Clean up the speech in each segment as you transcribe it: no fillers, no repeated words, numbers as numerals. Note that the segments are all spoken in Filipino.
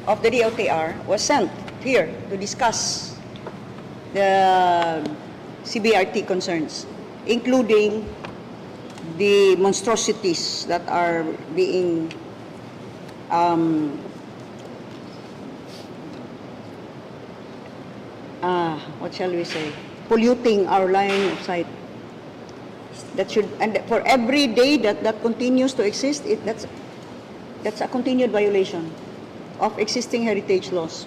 of the DOTR was sent here to discuss the CBRT concerns, including the monstrosities that are being what shall we say, polluting our line of sight. That should, and for every day that continues to exist, that's a continued violation of existing heritage laws.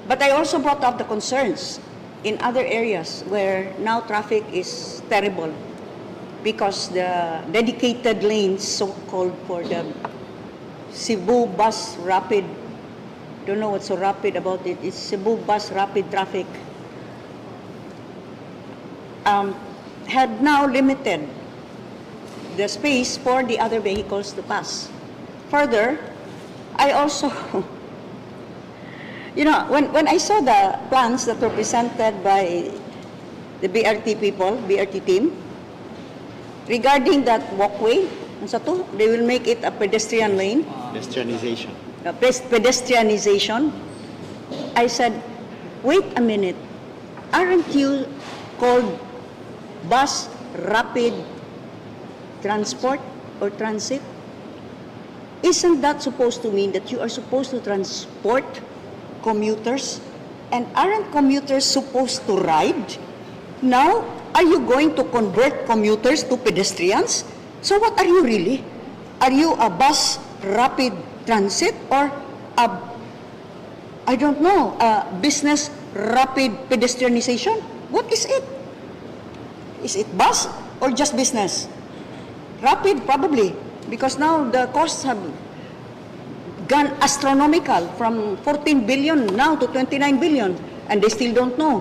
But I also brought up the concerns in other areas where now traffic is terrible because the dedicated lanes, so-called for the Cebu Bus Rapid, don't know what's so rapid about it, it's Cebu Bus Rapid Traffic, had now limited the space for the other vehicles to pass. Further, I also, you know, when I saw the plans that were presented by the BRT people, BRT team, regarding that walkway, they will make it a pedestrian lane. Pedestrianization. Pedestrianization. I said, wait a minute, aren't you called bus rapid transport or transit? Isn't that supposed to mean that you are supposed to transport commuters? And aren't commuters supposed to ride? Now, are you going to convert commuters to pedestrians? So what are you really? Are you a bus rapid transit or a, I don't know, a business rapid pedestrianization? What is it? Is it bus or just business? Rapid, probably, because now the costs have gone astronomical from 14 billion now to 29 billion, and they still don't know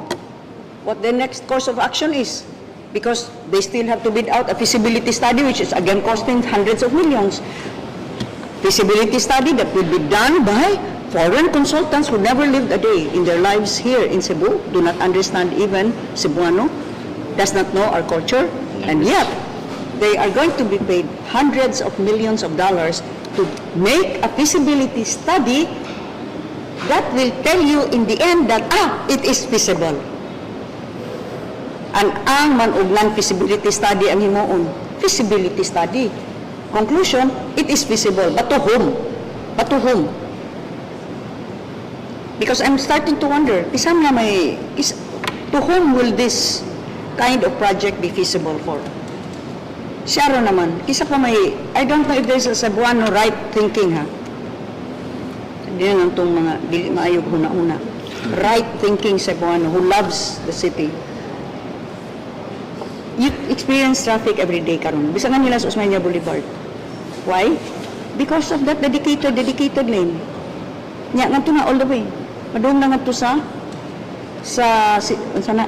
what the next course of action is, because they still have to bid out a feasibility study, which is again costing hundreds of millions. Feasibility study that will be done by foreign consultants who never lived a day in their lives here in Cebu, do not understand even Cebuano, does not know our culture, and yet they are going to be paid hundreds of millions of dollars to make a feasibility study that will tell you in the end that, it is feasible. And ang manuglan feasibility study ang himuon. Feasibility study. Conclusion, it is feasible. But to whom? But to whom? Because I'm starting to wonder, to whom will this kind of project be feasible for? Siyaro naman, kisa pa may, I don't know if there's a Cebuano right thinking, ha? Hindi na itong mga dili maayog huna-una. Right thinking Cebuano who loves the city. You experience traffic every day karon. Bisa nga nila sa Osmeña Boulevard. Why? Because of that dedicated lane. Nya nga na all the way. Madung na nga to sa sana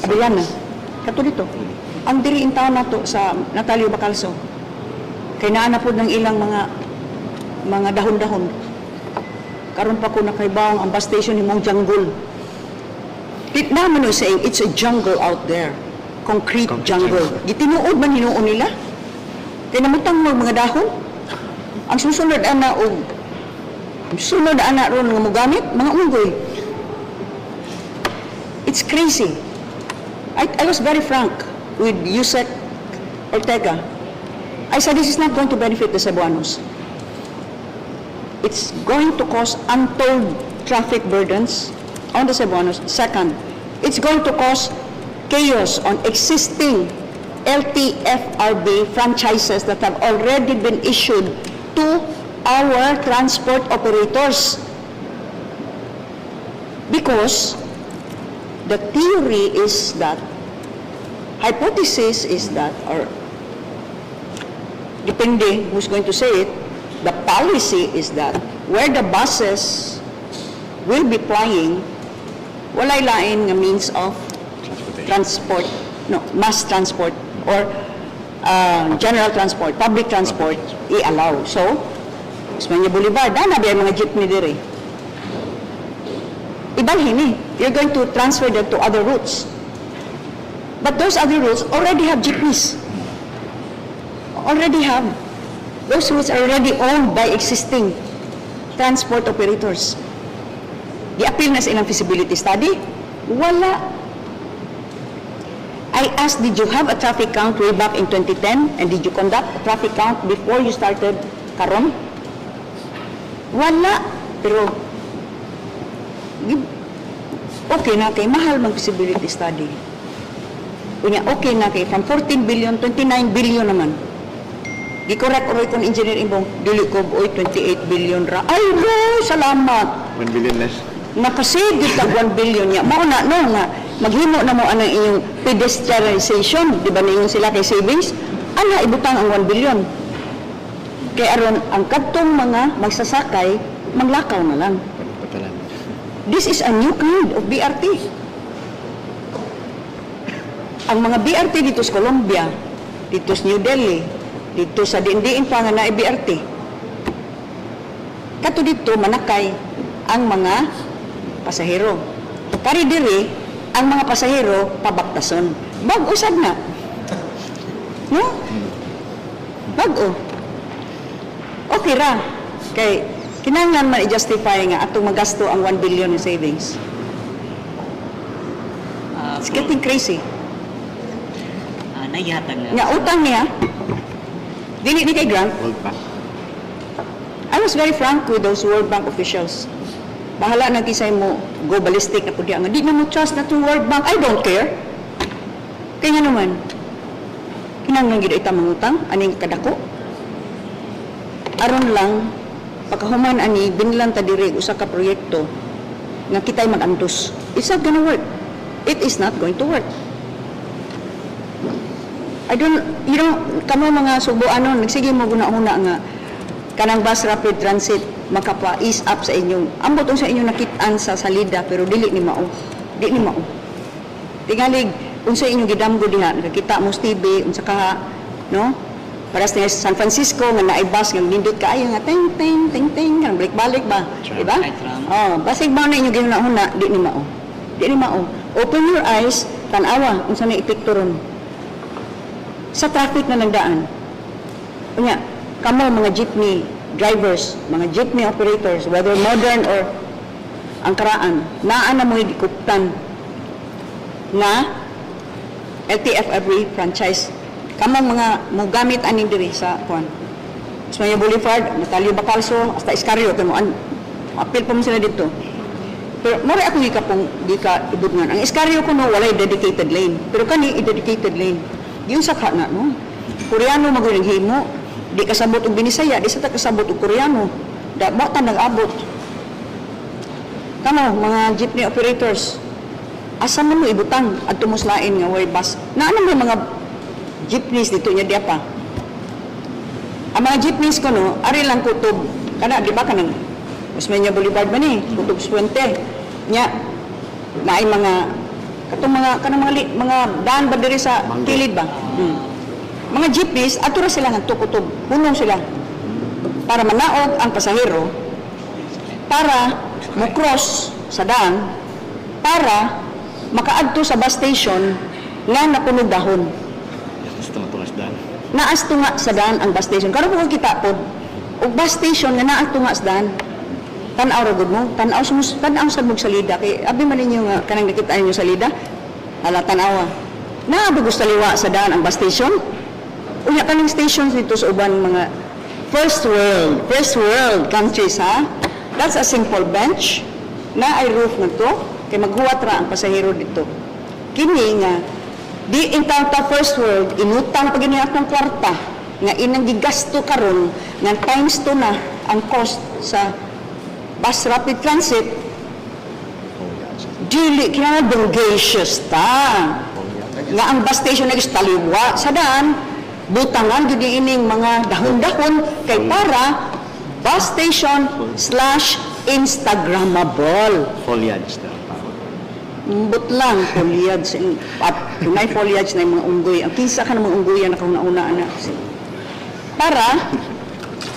Abellana. Kato dito. Ang diri in town nato sa Natalio Bacalso. Kay naa na pod ng ilang mga dahon-dahon. Karon pa ko nakaibawang ang bus station nimong jungle. It naman no saying it's a jungle out there. Concrete jungle. Gitinuod man hinuon nila. Kay namutang mga dahon. Ang susunod ana ron nga mogamit mga unggoy. It's crazy. I was very frank with Yusek Ortega. I said this is not going to benefit the Cebuanos. It's going to cause untold traffic burdens on the Cebuanos. Second, it's going to cause chaos on existing LTFRB franchises that have already been issued to our transport operators. Because the theory is that, hypothesis is that, or depending who's going to say it, the policy is that where the buses will be plying, walay lain nga means of transport, no, mass transport or general transport, public transport, i-allow. So, Osmeña Boulevard, na biya mga jeepney dire. Ibalhin eh. You're going to transfer them to other routes. But those other routes already have jeepneys. Already have. Those routes are already owned by existing transport operators. Di-appeal na sa ilang feasibility study? Wala. I asked, did you have a traffic count way back in 2010? And did you conduct a traffic count before you started karon? Wala. Pero, okay na kay mahal mag feasibility study. Unya, okay na kay from 14 billion, 29 billion naman. Gikorek oray kong engineer imbong, dili ko oy 28 billion ra. Ay, no, salamat. 1 billion less. Nakasigit ka 1 billion niya. Mao na, no, nga, maghimo na mo anang inyong pedestrianization, di ba ningon sila kay savings? Ana, ibutang ang 1 billion. Kaya aron, ang kadtong mga magsasakay, maglakaw na lang. Patalan. This is a new kind of BRT. Ang mga BRT dito sa Colombia, dito sa New Delhi, dito sa diin pa nga na BRT. Kato dito, manakay ang mga pasahero. Kari diri, ang mga pasahero, pabaktason. Bag-usad na. No? Bag-o. Okay ra. Kay, kinanglan man i-justify nga atong magasto ang 1 billion in savings. It's getting crazy. Naihatag na. Nga utang niya, dili ni kay grant. World Bank. I was very frank with those World Bank officials. Bahala na kisay mo go ballistic na pudi ang di na mo trust na to World Bank. I don't care. Kaya naman, kinanglan gid ita mangutang aning kadako. Aron lang pagkahuman ani binlan ta diri usa ka proyekto nga kitay mag-andos. It's not gonna work. It is not going to work. Kamo mga subuanon, nagsige mo guna-una nga kanang bus rapid transit makapa-ease up sa inyong, ambot sa inyong nakit-an sa salida, pero dili ni mao. Di ni mao. Tingalig, unsa inyong gidamgo diha, nakakita mo sa TV, unsa ka, no? Para sa San Francisco, nga naay bus, nga nindot ka, ay nga, ting, ting, ting, ting, nga balik-balik ba? Tram. Diba? Ay, tram. Oh, basig ba na inyong gina-una, di ni mao. Di ni mao. Open your eyes, tanawa, unsa na epekto ron. Sa traffic na nagdaan. Kunya, kamo mga jeepney drivers, mga jeepney operators, whether modern or ang karaan, naa na mo ikuptan na LTFRB franchise. Kamo mga mugamit aning diri sa kuan. Ismaya Boulevard, Natalio Bacalso, hasta Iscarrio, kay mo apil pa mo sila dito. Pero mara ako di ka ibudngan. Ang Iscarrio kuno walay dedicated lane, pero kani i-dedicated lane. Yung sakha na, no? Koreano maguling himo, di kasabot og Binisaya, di sa ta kasabot og Koreano. Da mo ta nag-abot. Kamo mga jeepney operators, asa man mo ibutang adto mo sa lain nga way bus. Naa may mga jeepneys dito nya diya pa. Ang mga jeepneys ko no, ari lang kutob. Kana di ba kanang Osmeña Boulevard man ni, kutob Puente. Nya naay mga katong mga kanang mga daan ba diri sa kilid ba? Mga jeepneys ato ra sila nga tukutob. Punong sila para manaog ang pasahero para mo-cross sa daan para makaadto sa bus station nga napunog dahon. Basta matulas daan. Naas tunga sa daan ang bus station. Karon ko kita pod og bus station nga naas tunga sa daan. Tan-aw ra gud mo, tan-aw sa mong salida kay abi man ninyo nga kanang nakita ninyo salida. Hala tan-awa. Naa ba gusto liwa sa daan ang bus station? Unya kaning stations dito sa uban mga first world countries ha. That's a simple bench na ay roof na to kay maghuwat ra ang pasahero dito. Kini nga di in ta first world inutang pa gini atong kwarta nga inang gigasto karon nga times 2 na ang cost sa bus rapid transit. Dili kinahanglan bongacious ta. Nga ang bus station nagistaliwa sa daan, butangan gud ining mga dahon-dahon kay para bus station / Instagrammable. Foliage na. Mbot lang, foliage. At tunay foliage na yung mga unggoy. Ang kinsa ka ng mga unggoy na kauna-una na. Para,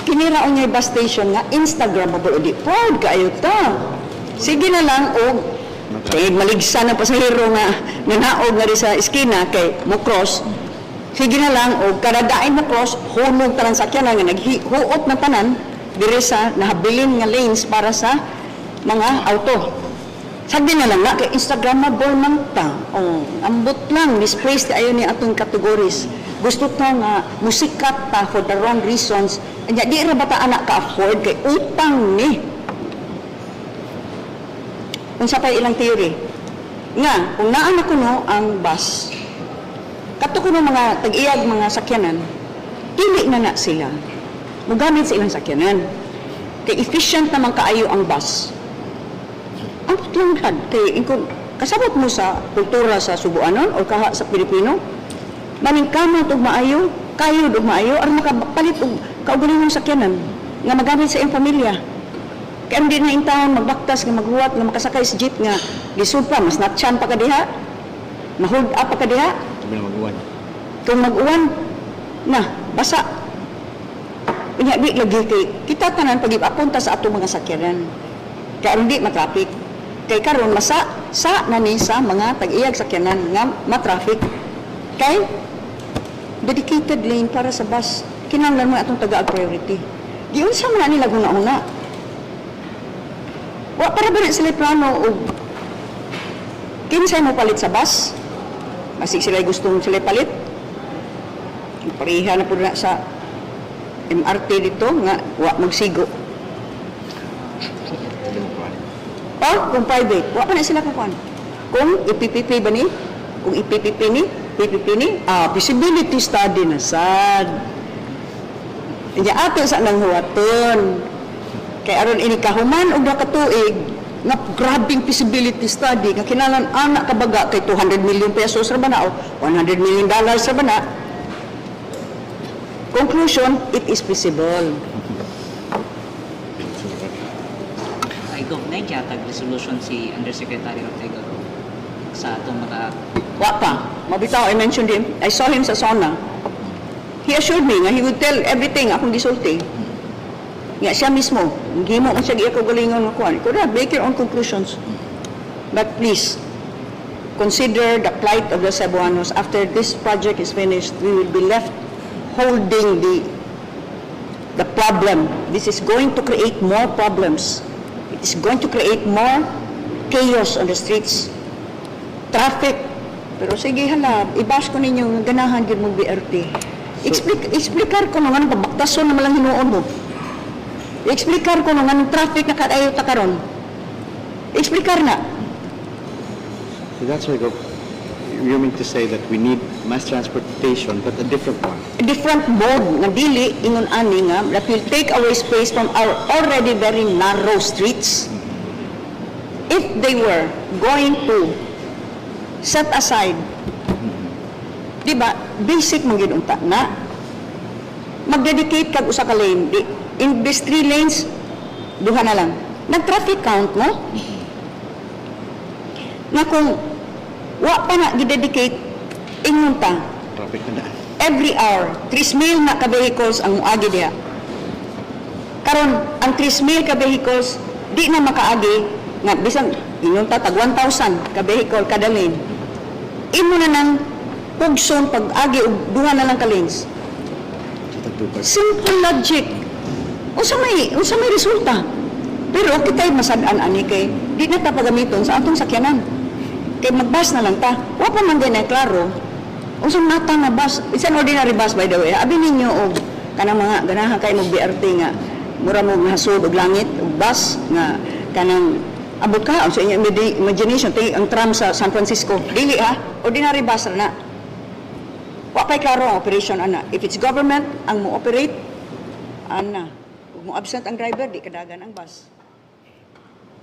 kiniraon niya yung bus station nga, Instagrammable. O di, proud kayo ta. Sige na lang, o, kaya maligsa ng pasahero nga, nanaog nga rin sa iskina, kay mo cross, sige na lang, o karadain na cross, hulog tanan sakyanan nga naghuot na tanan, dire sa nahabilin nga lanes para sa mga auto. Sabi na lang na, kay Instagrammable man ta. O, ambot lang, misplaced ayon ni atong categories. Gusto ta nga, musikat ta for the wrong reasons. Anya, di ra ba ta anak ka-afford kay utang ni. Kung sa pa ilang theory. Nga, kung naan ko no ang bus, kato ko no mga tag-iyag mga sakyanan, dili na sila. Mugamit sa ilang sakyanan. Kay efficient naman kaayo ang bus. Ang tungkad, kay kasabot mo sa kultura sa Subuanon o kaha sa Pilipino, maning kamot og maayo, kayo og maayo, aron makapalit og kaugalingon sakyanan nga magamit sa iyong pamilya. Kaya hindi na intawon magbaktas nga maghuwat nga makasakay sa jeep nga lisod pa, mas natchan pa ka diha, mahud up pa ka diha. Sabi na mag-uwan. Kung mag-uwan, na, basa. Kanya di lagi kay kita tanan pag-ipapunta sa atong mga sakyanan. Kaya hindi matraffic. Kay karon masa sa nani sa mga tag-iyag sakyanan nga matraffic. Kay dedicated lane para sa bus. Kinahanglan mo atong taga priority. Giun sa man nila guna-una. Wa para ba sila plano og kinsay mo palit sa bus? Masig sila gustong sila palit. Pareha na po na sa MRT dito nga wa magsigo. O, kung private, wa pa na sila kakuan. Kung ipipipi ba ni? Kung ipipipi ni? Visibility study na sad. Kaya ato sa nang huwaton. Kaya aron ini kahuman og nakatuig nga grabing feasibility study nga kinalan anak kabaga kay 200 million pesos ra ba na o $100 million ra ba na. Conclusion, it is feasible. Ay, Gov, naikiyatag resolution si Undersecretary Ortega sa atong mga... Wa pa. Mabitaw, I mentioned him. I saw him sa SONA. He assured me nga he would tell everything akong gisulti. Nga siya mismo. Himo mo siya giya kagalingon nga kuhan. Ikaw make your own conclusions. But please, consider the plight of the Cebuanos. After this project is finished, we will be left holding the problem. This is going to create more problems. It is going to create more chaos on the streets. Traffic. Pero sige hala, i-bash ko ninyo ganahan gyud mo BRT. Explicar ko nga pabaktason na malang hinuon mo. Explicar ko nga traffic na kadayo ta karon. Explicar na. So that's why you mean to say that we need mass transportation but a different one. A different mode nga dili ingon ani nga that will take away space from our already very narrow streets. If they were going to set aside, di ba, basic mong ginunta na, mag-dedicate kag usa ka lane, in these 3 lanes, duha na lang. Nag-traffic count mo? Na kung wa pa na gi-dedicate, ingon ta, Traffic na daan. every hour, 3,000 na ka vehicles ang muagi diha. Karon ang 3,000 ka vehicles di na makaagi nga bisan ingon ta tag 1,000 ka vehicle kada lane. Imo na nang pugson pag-agi og duha na lang ka lanes. So tagtupag. Simple logic. Unsa may resulta. Pero kita'y masad-an ani kay di na ta pagamiton sa atong sakyanan. Kay magbas na lang ta. Wa pa man din ay klaro. Unsang nata nga bus, it's an ordinary bus by the way. Abi ninyo og kanang mga ganahan kay mo BRT nga mura mo hasud og langit og bus nga kanang abot ka sa inyong imagination tay ang tram sa San Francisco. Dili ha, ordinary bus ra na. Wa pay klaro ang operation ana. If it's government ang mo operate ana. Ug mo absent ang driver di kadagan ang bus.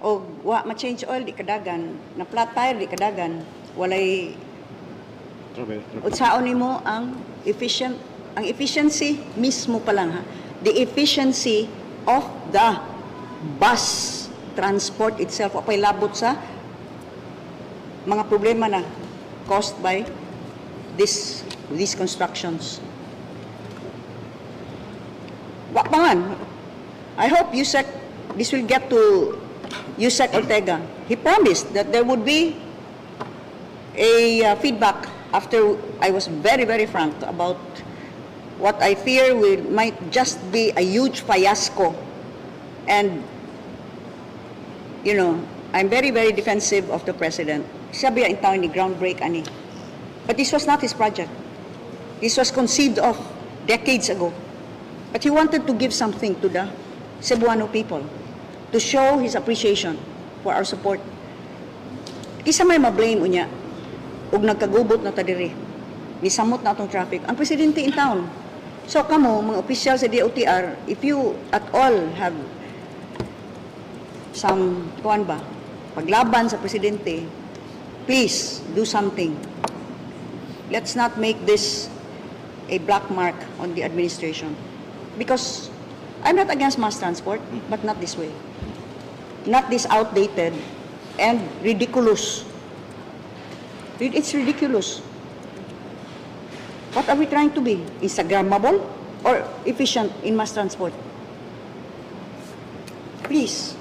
O wa ma-change oil di kadagan, na flat tire di kadagan, walay Travel. utsaon nimo ang efficiency mismo pa lang ha. The efficiency of the bus transport itself wa pay labot sa mga problema na caused by these constructions. Wa pa man. I hope this will get to Yusek Ortega. He promised that there would be a feedback after I was very, very frank about what I fear might just be a huge fiasco. And, you know, I'm very, very defensive of the President. Sabi in town ni groundbreak ani. But this was not his project. This was conceived of decades ago. But he wanted to give something to the Cebuano people to show his appreciation for our support. Kisa may ma-blame unya ug nagkagubot na ta diri. Nisamot na atong traffic. Ang presidente in town. So kamo mga opisyal sa DOTR, if you at all have some kuan ba paglaban sa presidente, please do something. Let's not make this a black mark on the administration. Because I'm not against mass transport, but not this way. Not this outdated and ridiculous. It's ridiculous. What are we trying to be? Instagrammable or efficient in mass transport? Please,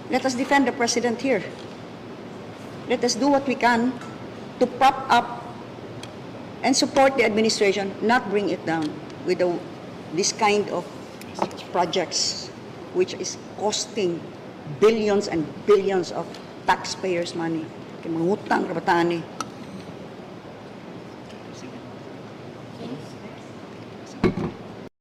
let us defend the president here. Let us do what we can to prop up and support the administration, not bring it down with this kind of projects which is costing billions and billions of taxpayers' money. Kaya mangutang kabataan